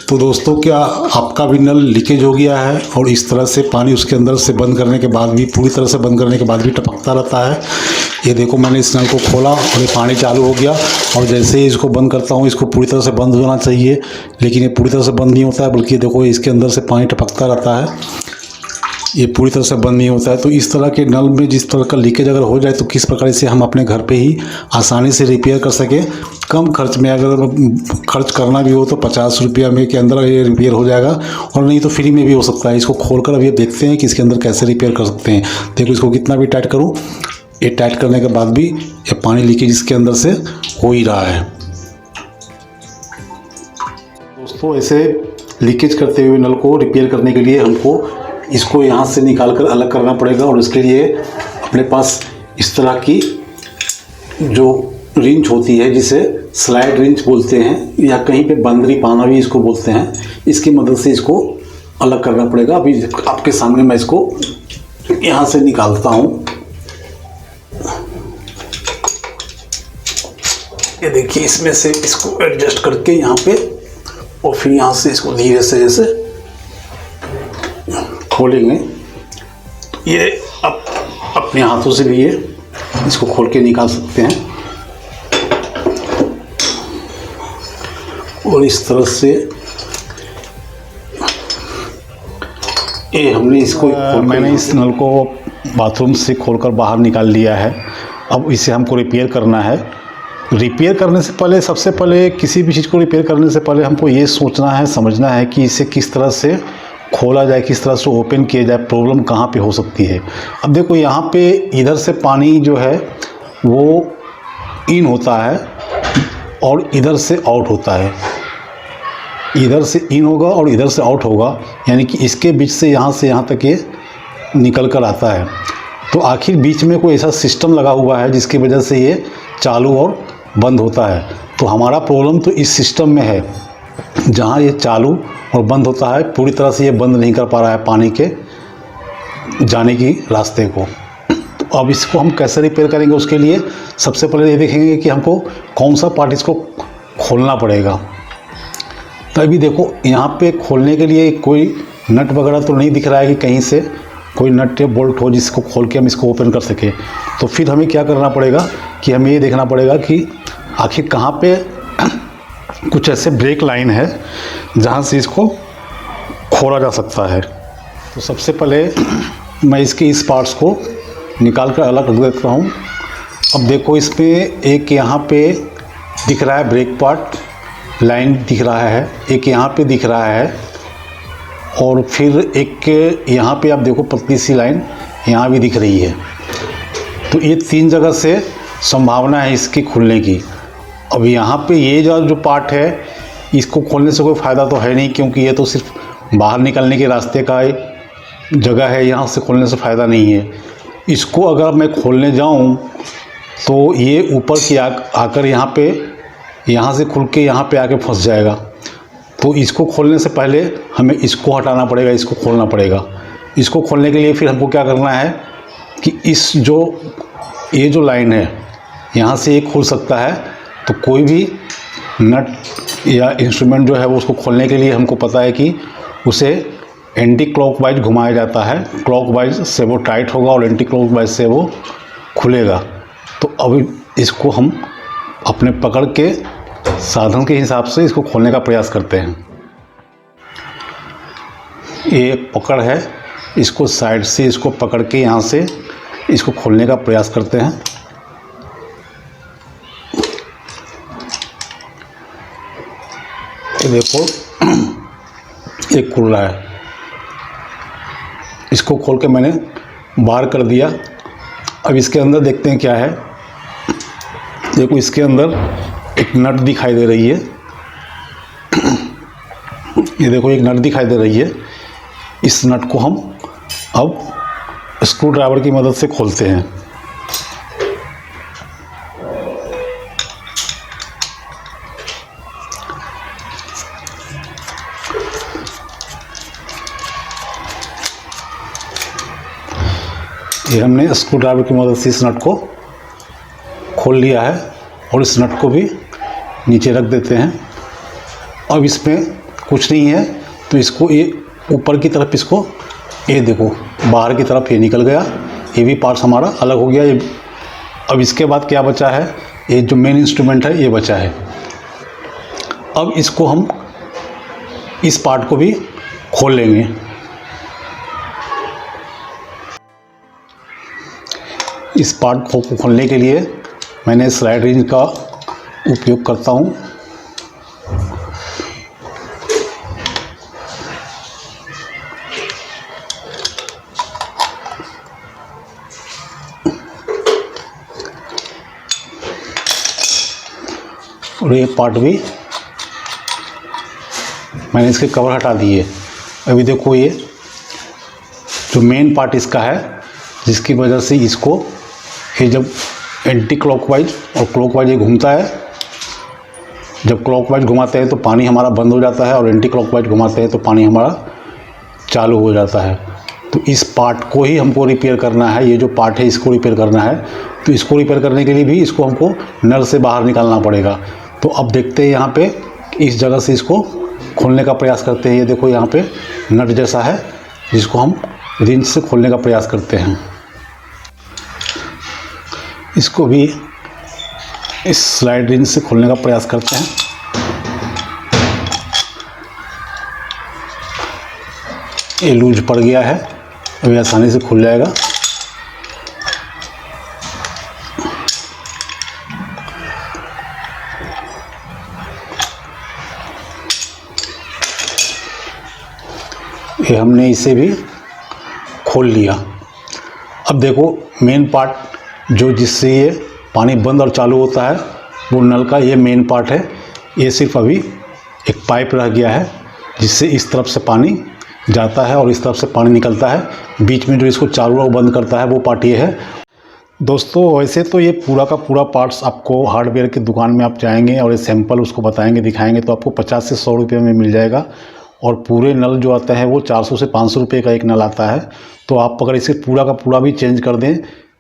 तो दोस्तों, क्या आपका भी नल लीकेज हो गया है और इस तरह से पानी उसके अंदर से बंद करने के बाद भी, पूरी तरह से बंद करने के बाद भी टपकता रहता है? ये देखो, मैंने इस नल को खोला और ये पानी चालू हो गया, और जैसे ही इसको बंद करता हूँ, इसको पूरी तरह से बंद होना चाहिए, लेकिन ये पूरी तरह से बंद नहीं होता है, बल्कि देखो इसके अंदर से पानी टपकता रहता है, ये पूरी तरह से बंद नहीं होता है। तो इस तरह के नल में जिस तरह का लीकेज अगर हो जाए तो किस प्रकार से हम अपने घर पे ही आसानी से रिपेयर कर सकें, कम खर्च में। अगर खर्च करना भी हो तो 50 रुपया में के अंदर ये रिपेयर हो जाएगा, और नहीं तो फ्री में भी हो सकता है। इसको खोलकर अभी देखते हैं कि इसके अंदर कैसे रिपेयर कर सकते हैं। देखो, इसको कितना भी टाइट करूँ, ये टाइट करने के बाद भी ये पानी लीकेज इसके अंदर से हो ही रहा है। दोस्तों, ऐसे लीकेज करते हुए नल को रिपेयर करने के लिए हमको इसको यहाँ से निकाल कर अलग करना पड़ेगा, और इसके लिए अपने पास इस तरह की जो रिंच होती है, जिसे स्लाइड रिंच बोलते हैं, या कहीं पे बंदरी पाना भी इसको बोलते हैं, इसकी मदद से इसको अलग करना पड़ेगा। अभी आपके सामने मैं इसको यहाँ से निकालता हूँ। ये देखिए, इसमें से इसको एडजस्ट करके यहाँ पे, और फिर यहाँ से इसको धीरे से जैसे खोलेंगे तो ये अपने हाथों से भी ये इसको खोल के निकाल सकते हैं। और इस तरह से ये हमने इसको मैंने इस नल को बाथरूम से खोलकर बाहर निकाल लिया है। अब इसे हमको रिपेयर करना है। रिपेयर करने से पहले, सबसे पहले किसी भी चीज़ को रिपेयर करने से पहले हमको ये सोचना है, समझना है कि इसे किस तरह से खोला जाए, किस तरह से ओपन किया जाए, प्रॉब्लम कहाँ पे हो सकती है। अब देखो, यहाँ पे इधर से पानी जो है वो इन होता है और इधर से आउट होता है। इधर से इन होगा और इधर से आउट होगा, यानी कि इसके बीच से यहाँ तक ये निकल कर आता है। तो आखिर बीच में कोई ऐसा सिस्टम लगा हुआ है जिसकी वजह से ये चालू और बंद होता है। तो हमारा प्रॉब्लम तो इस सिस्टम में है, जहाँ ये चालू और बंद होता है, पूरी तरह से ये बंद नहीं कर पा रहा है पानी के जाने की रास्ते को। तो अब इसको हम कैसे रिपेयर करेंगे, उसके लिए सबसे पहले ये देखेंगे कि हमको कौन सा पार्ट इसको खोलना पड़ेगा। तभी देखो, यहाँ पे खोलने के लिए कोई नट वगैरह तो नहीं दिख रहा है कि कहीं से कोई नट या बोल्ट हो जिसको खोल के हम इसको ओपन कर सके। तो फिर हमें क्या करना पड़ेगा कि हमें ये देखना पड़ेगा कि आखिर कहाँ पे कुछ ऐसे ब्रेक लाइन है जहाँ से इसको खोला जा सकता है। तो सबसे पहले मैं इसके इस पार्ट्स को निकाल कर अलग रख देता हूँ। अब देखो, इसमें एक यहाँ पे दिख रहा है ब्रेक पार्ट लाइन दिख रहा है, एक यहाँ पे दिख रहा है, और फिर एक यहाँ पे आप देखो पतली सी लाइन यहाँ भी दिख रही है। तो ये 3 जगह से संभावना है इसकी खुलने की। अब यहाँ पे ये जो पार्ट है, इसको खोलने से कोई फ़ायदा तो है नहीं, क्योंकि ये तो सिर्फ बाहर निकलने के रास्ते का जगह है, यहाँ से खोलने से फ़ायदा नहीं है। इसको अगर मैं खोलने जाऊँ तो ये ऊपर की आकर यहाँ से खुल के यहाँ पे आके फंस जाएगा। तो इसको खोलने से पहले हमें इसको हटाना पड़ेगा, इसको खोलना पड़ेगा। इसको खोलने के लिए फिर हमको क्या करना है कि ये जो लाइन है, यहाँ से ये खुल सकता है। तो कोई भी नट या इंस्ट्रूमेंट जो है वो उसको खोलने के लिए हमको पता है कि उसे एंटी क्लॉकवाइज घुमाया जाता है। क्लॉकवाइज से वो टाइट होगा और एंटी क्लॉकवाइज से वो खुलेगा। तो अभी इसको हम अपने पकड़ के साधन के हिसाब से इसको खोलने का प्रयास करते हैं। ये पकड़ है, इसको साइड से इसको पकड़ के यहाँ से इसको खोलने का प्रयास करते हैं। ये देखो, एक खुल रहा है, इसको खोल के मैंने बाहर कर दिया। अब इसके अंदर देखते हैं क्या है। देखो, इसके अंदर एक नट दिखाई दे रही है। ये देखो, एक नट दिखाई दे रही है। इस नट को हम अब स्क्रू ड्राइवर की मदद से खोलते हैं। ये हमने स्क्रू ड्राइवर की मदद से इस नट को खोल लिया है, और इस नट को भी नीचे रख देते हैं। अब इसमें कुछ नहीं है। तो इसको ये ऊपर की तरफ, इसको ये देखो बाहर की तरफ ये निकल गया, ये भी पार्ट्स हमारा अलग हो गया। ये अब इसके बाद क्या बचा है, ये जो मेन इंस्ट्रूमेंट है ये बचा है। अब इसको हम इस पार्ट को भी खोल लेंगे। इस पार्ट को खोलने के लिए मैंने स्लाइड रिंच का उपयोग करता हूँ। और ये पार्ट भी मैंने इसके कवर हटा दिए। अभी देखो ये जो मेन पार्ट इसका है, जिसकी वजह से इसको ये जब एंटी क्लॉकवाइज और क्लॉकवाइज ये घूमता है, जब क्लॉकवाइज घुमाते हैं तो पानी हमारा बंद हो जाता है, और एंटी क्लॉकवाइज घुमाते हैं तो पानी हमारा चालू हो जाता है। तो इस पार्ट को ही हमको रिपेयर करना है। ये जो पार्ट है इसको रिपेयर करना है। तो इसको रिपेयर करने के लिए भी इसको हमको नल से बाहर निकालना पड़ेगा। तो अब देखते हैं यहाँ पे इस जगह से इसको खोलने का प्रयास करते हैं। ये देखो यहाँ पे नट जैसा है, जिसको हम रिंच से खोलने का प्रयास करते हैं। इसको भी इस स्लाइड रिंच से खोलने का प्रयास करते हैं। ये लूज पड़ गया है, अभी आसानी से खुल जाएगा। ये हमने इसे भी खोल लिया। अब देखो मेन पार्ट जो जिससे ये पानी बंद और चालू होता है, वो नल का ये मेन पार्ट है। ये सिर्फ अभी एक पाइप रह गया है, जिससे इस तरफ से पानी जाता है और इस तरफ से पानी निकलता है। बीच में जो इसको चालू और बंद करता है वो पार्ट ये है। दोस्तों वैसे तो ये पूरा का पूरा पार्ट्स आपको हार्डवेयर की दुकान में आप जाएंगे और ये सैंपल उसको बताएंगे, दिखाएंगे तो आपको 50 से 100 रुपये में मिल जाएगा। और पूरे नल जो आता है वो 400 से 500 रुपये का एक नल आता है। तो आप अगर इसे पूरा का पूरा भी चेंज कर दें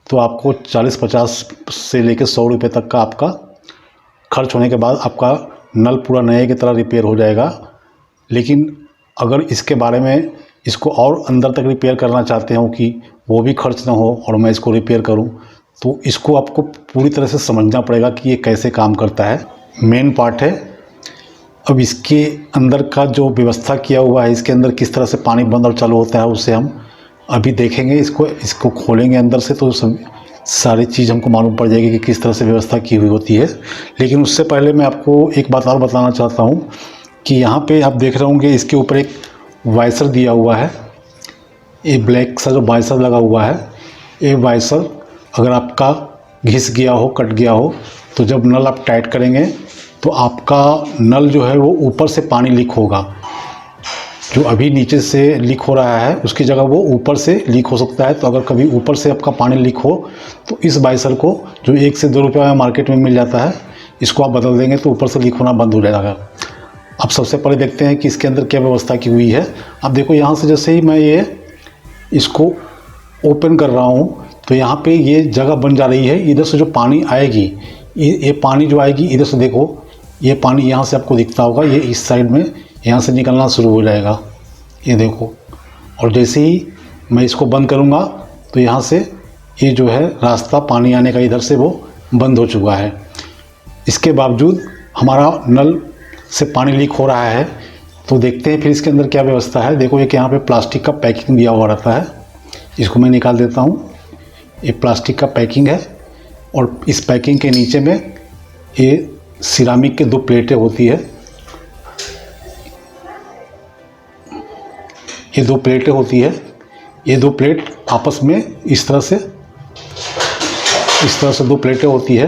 तो आपको 40-50 से लेकर 100 रुपये तक का आपका खर्च होने के बाद आपका नल पूरा नए की तरह रिपेयर हो जाएगा। लेकिन अगर इसके बारे में इसको और अंदर तक रिपेयर करना चाहते हो कि वो भी खर्च ना हो और मैं इसको रिपेयर करूं, तो इसको आपको पूरी तरह से समझना पड़ेगा कि ये कैसे काम करता है। मेन पार्ट है। अब इसके अंदर का जो व्यवस्था किया हुआ है, इसके अंदर किस तरह से पानी बंद और चालू होता है, उससे हम अभी देखेंगे। इसको खोलेंगे अंदर से तो सब सारी चीज़ हमको मालूम पड़ जाएगी कि किस तरह से व्यवस्था की हुई होती है। लेकिन उससे पहले मैं आपको एक बात और बताना चाहता हूँ कि यहाँ पे आप देख रहे होंगे इसके ऊपर एक वाइसर दिया हुआ है। ये ब्लैक सा जो वाइसर लगा हुआ है, ये वाइसर अगर आपका घिस गया हो, कट गया हो, तो जब नल आप टाइट करेंगे तो आपका नल जो है वो ऊपर से पानी लीक होगा। जो अभी नीचे से लीक हो रहा है उसकी जगह वो ऊपर से लीक हो सकता है। तो अगर कभी ऊपर से आपका पानी लीक हो तो इस वाइसर को, जो 1 से 2 रुपये में मार्केट में मिल जाता है, इसको आप बदल देंगे तो ऊपर से लीक होना बंद हो जाएगा। अब सबसे पहले देखते हैं कि इसके अंदर क्या व्यवस्था की हुई है। अब देखो यहाँ से जैसे ही मैं ये इसको ओपन कर रहा हूँ तो यहाँ पे ये जगह बन जा रही है। इधर से जो पानी आएगी, ये पानी जो आएगी इधर से, देखो ये पानी यहाँ से आपको दिखता होगा, ये इस साइड में यहाँ से निकलना शुरू हो जाएगा, ये देखो। और जैसे ही मैं इसको बंद करूँगा तो यहाँ से ये जो है रास्ता पानी आने का इधर से वो बंद हो चुका है। इसके बावजूद हमारा नल से पानी लीक हो रहा है। तो देखते हैं फिर इसके अंदर क्या व्यवस्था है। देखो एक यहाँ पे प्लास्टिक का पैकिंग दिया हुआ रहता है, इसको मैं निकाल देता हूँ। ये प्लास्टिक का पैकिंग है और इस पैकिंग के नीचे में ये सिरामिक के 2 प्लेटें होती है। ये 2 प्लेटें होती है। ये 2 प्लेट आपस में इस तरह से 2 प्लेटें होती है।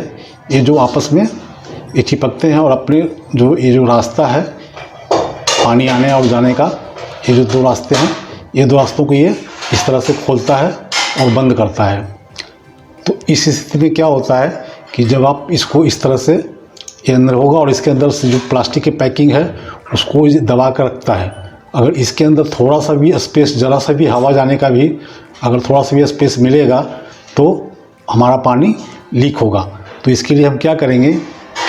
ये जो आपस में ये चिपकते हैं और अपने ये जो रास्ता है पानी आने और जाने का, ये जो 2 रास्ते हैं, ये 2 रास्तों को ये इस तरह से खोलता है और बंद करता है। तो इस स्थिति में क्या होता है कि जब आप इसको इस तरह से, ये अंदर होगा और इसके अंदर से जो प्लास्टिक की पैकिंग है उसको दबा कर रखता है। अगर इसके अंदर थोड़ा सा भी स्पेस, ज़रा सा भी हवा जाने का भी अगर थोड़ा सा भी स्पेस मिलेगा तो हमारा पानी लीक होगा। तो इसके लिए हम क्या करेंगे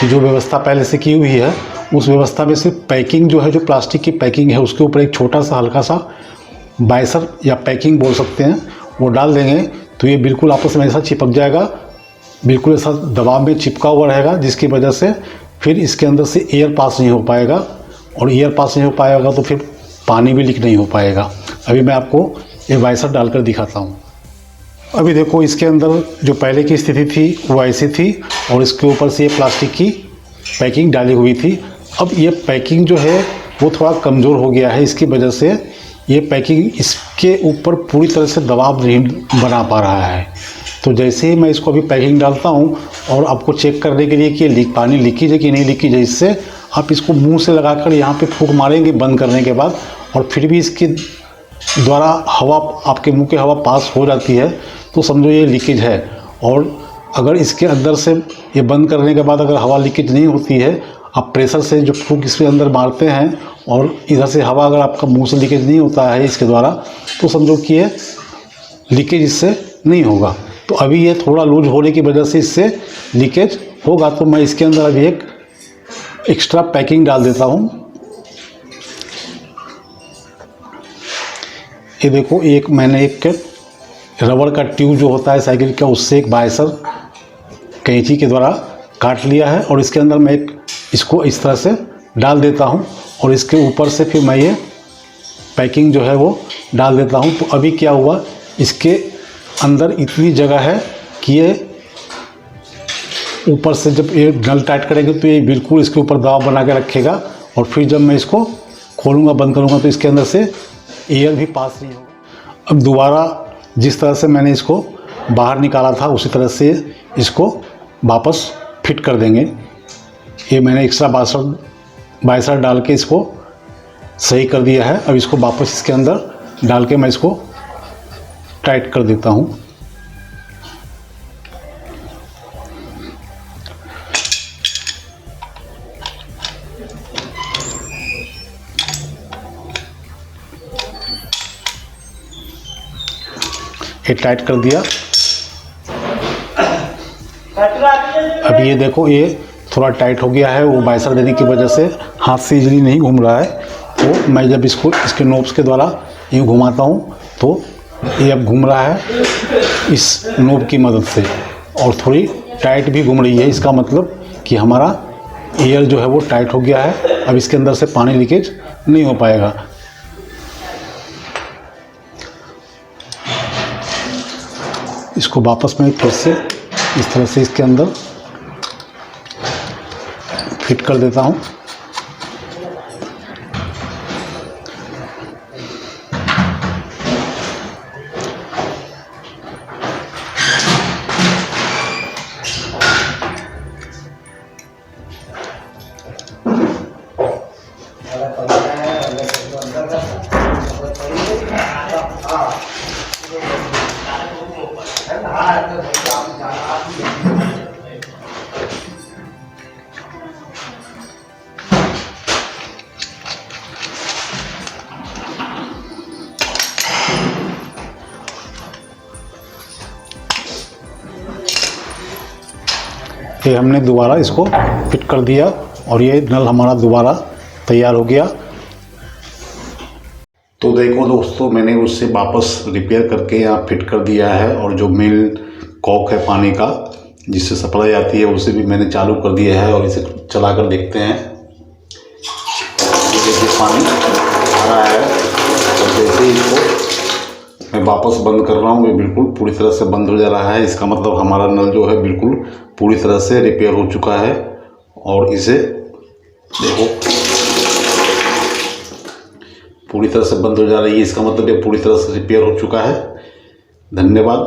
कि जो व्यवस्था पहले से की हुई है उस व्यवस्था में सिर्फ पैकिंग जो है, जो प्लास्टिक की पैकिंग है, उसके ऊपर एक छोटा सा हल्का सा बाइसर या पैकिंग बोल सकते हैं, वो डाल देंगे तो ये बिल्कुल आपस में ऐसा चिपक जाएगा, बिल्कुल ऐसा दबाव में चिपका हुआ रहेगा, जिसकी वजह से फिर इसके अंदर से एयर पास नहीं हो पाएगा, और एयर पास नहीं हो पाएगा तो फिर पानी भी लीक नहीं हो पाएगा। अभी मैं आपको ये वाइसर डालकर दिखाता हूँ। अभी देखो, इसके अंदर जो पहले की स्थिति थी वो ऐसी थी, और इसके ऊपर से ये प्लास्टिक की पैकिंग डाली हुई थी। अब ये पैकिंग जो है वो थोड़ा कमज़ोर हो गया है, इसकी वजह से ये पैकिंग इसके ऊपर पूरी तरह से दबाव नहीं बना पा रहा है। तो जैसे ही मैं इसको अभी पैकिंग डालता हूँ, और आपको चेक करने के लिए कि पानी लीकेज है कि नहीं लीकेज है, इससे आप इसको मुंह से लगाकर यहाँ पे फूंक मारेंगे बंद करने के बाद, और फिर भी इसके द्वारा हवा, आपके मुंह की हवा पास हो जाती है तो समझो ये लीकेज है। और अगर इसके अंदर से ये बंद करने के बाद अगर हवा लीकेज नहीं होती है, आप प्रेशर से जो फूंक इसके अंदर मारते हैं और इधर से हवा अगर आपका मुंह से लीकेज नहीं होता है इसके द्वारा, तो समझो कि ये लीकेज इससे नहीं होगा। तो अभी ये थोड़ा लूज होने की वजह से इससे लीकेज होगा। तो मैं इसके अंदर अभी एक एक्स्ट्रा पैकिंग डाल देता हूँ। ये देखो, एक मैंने एक रबड़ का ट्यूब जो होता है साइकिल का, उससे एक बाइसर कैंची के द्वारा काट लिया है, और इसके अंदर मैं इसको इस तरह से डाल देता हूँ, और इसके ऊपर से फिर मैं ये पैकिंग जो है वो डाल देता हूँ। तो अभी क्या हुआ, इसके अंदर इतनी जगह है कि ये ऊपर से जब ये नल टाइट करेंगे तो ये बिल्कुल इसके ऊपर दबाव बना के रखेगा, और फिर जब मैं इसको खोलूँगा बंद करूँगा तो इसके अंदर से एयर भी पास नहीं होगा। अब दोबारा जिस तरह से मैंने इसको बाहर निकाला था उसी तरह से इसको वापस फिट कर देंगे। ये मैंने एक्स्ट्रा बाइसर डाल के इसको सही कर दिया है। अब इसको वापस इसके अंदर डाल के मैं इसको टाइट कर देता हूँ। ये टाइट कर दिया। अब ये देखो, ये थोड़ा टाइट हो गया है, वो बाइसर देने की वजह से हाथ से इजीली नहीं घूम रहा है। तो मैं जब इसको इसके नोब्स के द्वारा यूँ घुमाता हूँ तो ये अब घूम रहा है इस नोब की मदद से, और थोड़ी टाइट भी घूम रही है। इसका मतलब कि हमारा एयर जो है वो टाइट हो गया है। अब इसके अंदर से पानी लीकेज नहीं हो पाएगा। इसको वापस मैं फिर से इस तरह से इसके अंदर फिट कर देता हूँ। ये हमने दोबारा इसको फिट कर दिया, और ये नल हमारा दोबारा तैयार हो गया। तो देखो दोस्तों, मैंने उससे वापस रिपेयर करके यहाँ फिट कर दिया है, और जो मेन कॉक है पानी का जिससे सप्लाई आती है उसे भी मैंने चालू कर दिया है, और इसे चला कर देखते हैं। देखिए पानी आ रहा है, और जैसे ही इसको मैं वापस बंद कर रहा हूँ ये बिल्कुल पूरी तरह से बंद हो जा रहा है। इसका मतलब हमारा नल जो है बिल्कुल पूरी तरह से रिपेयर हो चुका है। और इसे देखो पूरी तरह से बंद हो जा रही है, इसका मतलब ये पूरी तरह से रिपेयर हो चुका है। धन्यवाद।